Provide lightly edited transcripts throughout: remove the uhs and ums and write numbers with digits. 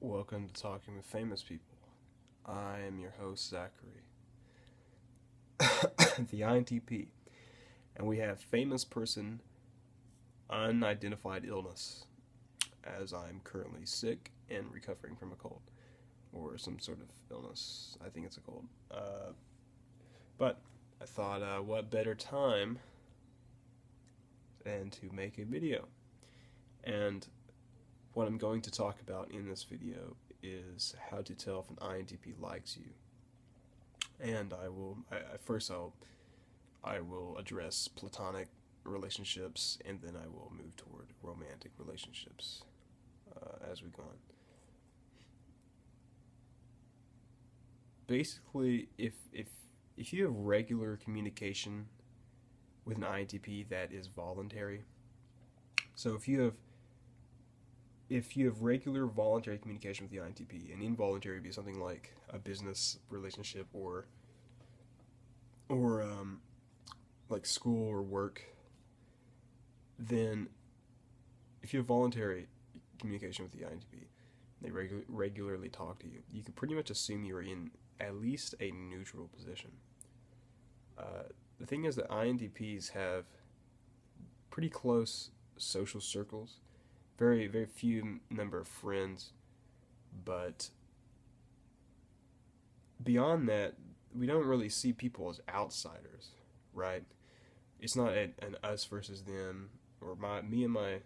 Welcome to Talking with Famous People. I am your host, Zachary, the INTP, and we have famous person unidentified illness, as I'm currently sick and recovering from a cold, or some sort of illness. I think it's a cold. But I thought, what better time than to make a video? And what I'm going to talk about in this video is how to tell if an INTP likes you. And I will address platonic relationships, and then I will move toward romantic relationships as we go on. Basically, if you have regular communication with an INTP that is voluntary, so if you have regular voluntary communication with the INTP, and involuntary would be something like a business relationship or like school or work, then if you have voluntary communication with the INTP, they regularly talk to you, you can pretty much assume you're in at least a neutral position. The thing is that INTPs have pretty close social circles, very, very few number of friends, but beyond that, we don't really see people as outsiders, right? It's not an us versus them, or me and my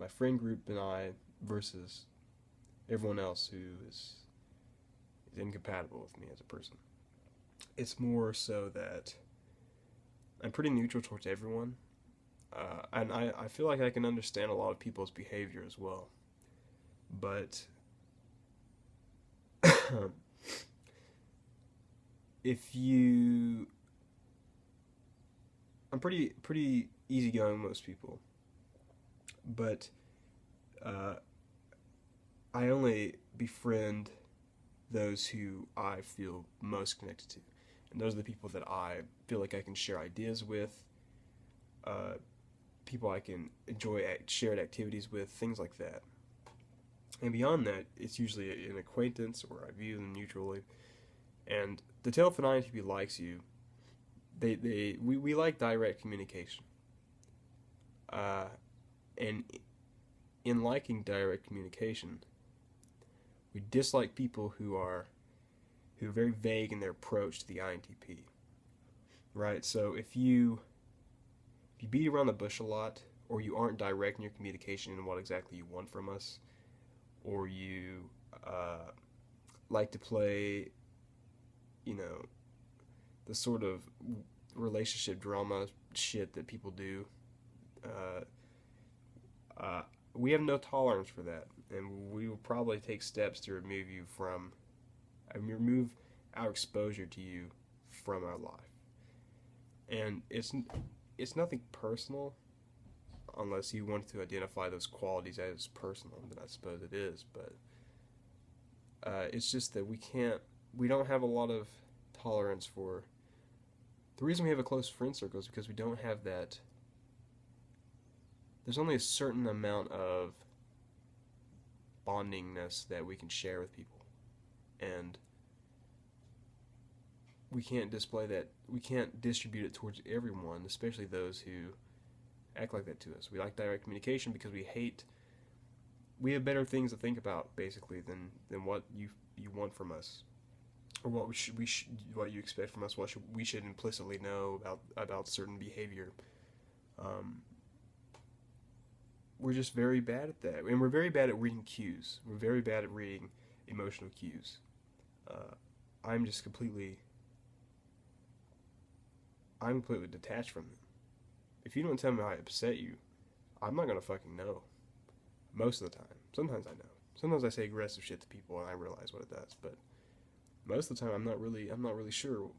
friend group and I versus everyone else who is incompatible with me as a person. It's more so that I'm pretty neutral towards everyone, and I feel like I can understand a lot of people's behavior as well. But I'm pretty easygoing with most people, but I only befriend those who I feel most connected to, and those are the people that I feel like I can share ideas with, people I can enjoy shared activities with, things like that. And beyond that, it's usually an acquaintance, or I view them neutrally. And to tell if an INTP likes you, we like direct communication. And in liking direct communication, we dislike people who are very vague in their approach to the INTP. Right? So if you beat around the bush a lot, or you aren't direct in your communication in what exactly you want from us, or you like to play, the sort of relationship drama shit that people do, we have no tolerance for that, and we will probably take steps to remove our exposure to you from our life. And it's nothing personal, unless you want to identify those qualities as personal, then I suppose it is. But it's just that we don't have a lot of tolerance for. The reason we have a close friend circle is because we don't have that. There's only a certain amount of bondingness that we can share with people, and we can't display that. We can't distribute it towards everyone, especially those who act like that to us. We like direct communication because we have better things to think about, basically, than what you want from us, or what what you expect from us. We should implicitly know about certain behavior. We're just very bad at that, and we're very bad at reading cues. We're very bad at reading emotional cues. I'm completely detached from them. If you don't tell me how I upset you, I'm not gonna fucking know. Most of the time. Sometimes I know. Sometimes I say aggressive shit to people and I realize what it does, but most of the time I'm not really sure.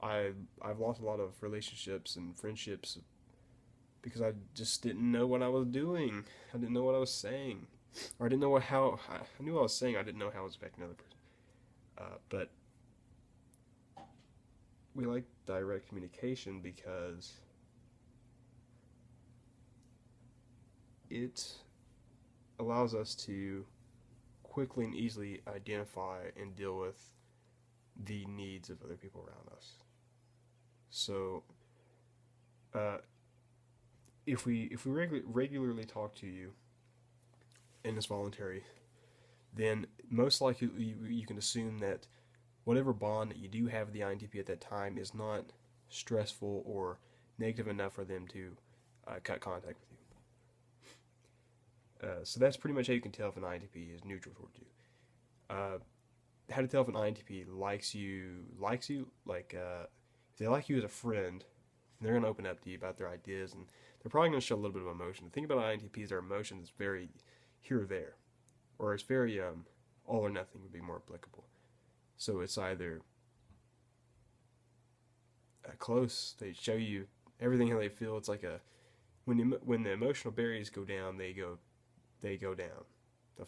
I've lost a lot of relationships and friendships because I just didn't know what I was doing. I didn't know what I was saying, or I didn't know I knew what I was saying. I didn't know how it was affecting another person. But we like direct communication because it allows us to quickly and easily identify and deal with the needs of other people around us. So, if we regularly talk to you and it's voluntary, then most likely you can assume that whatever bond that you do have with the INTP at that time is not stressful or negative enough for them to cut contact with you. So that's pretty much how you can tell if an INTP is neutral towards you. How to tell if an INTP likes you, like if they like you as a friend, they're going to open up to you about their ideas, and they're probably going to show a little bit of emotion. The thing about INTPs, their emotion is very here or there, or it's very all or nothing would be more applicable. So it's either close, they show you everything how they feel. It's like when the emotional barriers go down, they go down. The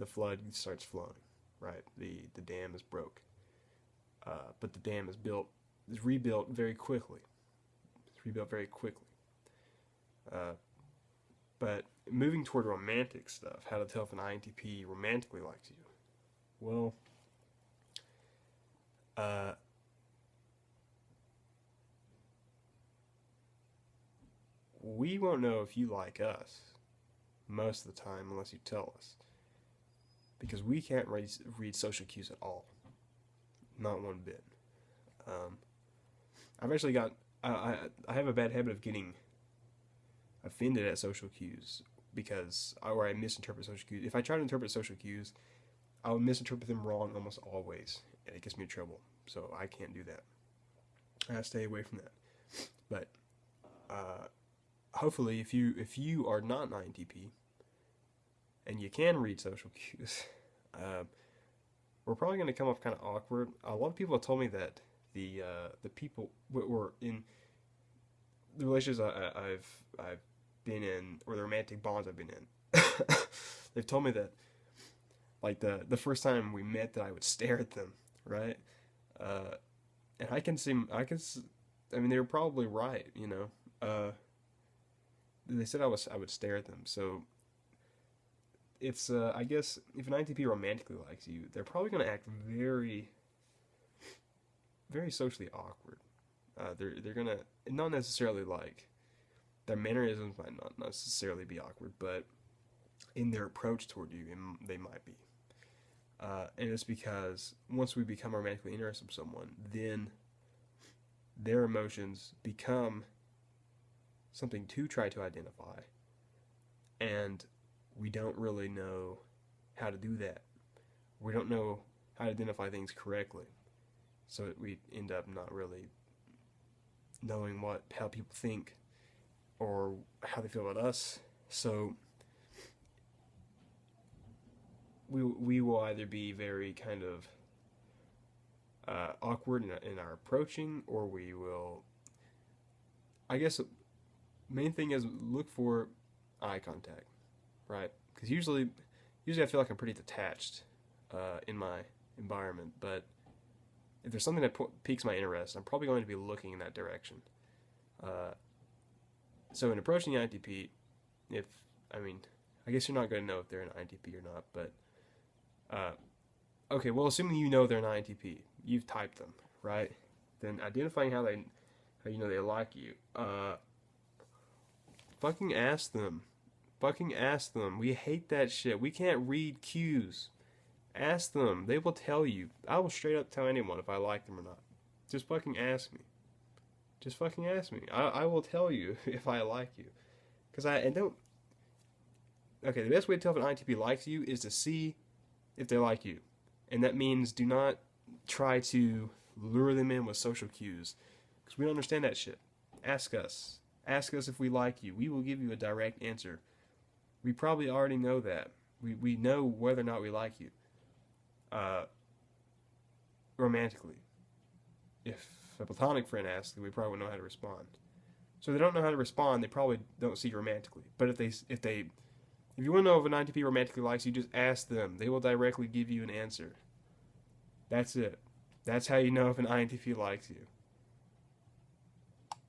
flood starts flowing, right? The dam is broke, but the dam is rebuilt very quickly. It's rebuilt very quickly. But moving toward romantic stuff, how to tell if an INTP romantically likes you? Well, we won't know if you like us most of the time unless you tell us, because we can't read social cues at all, not one bit. I've actually got I have a bad habit of getting offended at social cues because I misinterpret social cues. If I try to interpret social cues, I will misinterpret them wrong almost always, and it gets me in trouble. So I can't do that. I stay away from that. But hopefully, if you are not an INTP and you can read social cues, we're probably going to come off kind of awkward. A lot of people have told me that the people were in the relationships I've been in, or the romantic bonds I've been in, they've told me that, like, the first time we met, that I would stare at them, right? And I mean, they were probably right, you know. They said I would stare at them. So it's I guess if an INTP romantically likes you, they're probably going to act very, very socially awkward. They're gonna, not necessarily, like, their mannerisms might not necessarily be awkward, but in their approach toward you, they might be. And it's because once we become romantically interested in someone, then their emotions become something to try to identify, and we don't really know how to do that. We don't know how to identify things correctly, so we end up not really knowing how people think or how they feel about us. So we will either be very kind of awkward in our approaching, or we will, I guess, main thing is look for eye contact, right? Because usually I feel like I'm pretty detached in my environment, but if there's something that piques my interest, I'm probably going to be looking in that direction. So in approaching the INTP, I guess you're not going to know if they're an INTP or not, but okay, well, assuming you know they're an INTP, you've typed them, right? Then identifying how you know they like you, fucking ask them. Fucking ask them. We hate that shit. We can't read cues. Ask them. They will tell you. I will straight up tell anyone if I like them or not. Just fucking ask me. Just fucking ask me. I will tell you if I like you. Because okay, the best way to tell if an INTP likes you is to see if they like you. And that means do not try to lure them in with social cues, because we don't understand that shit. Ask us. Ask us if we like you. We will give you a direct answer. We probably already know that. We know whether or not we like you. Romantically. If a platonic friend asks, we probably wouldn't know how to respond. So if they don't know how to respond, they probably don't see you romantically. But if you want to know if an INTP romantically likes you, just ask them. They will directly give you an answer. That's it. That's how you know if an INTP likes you.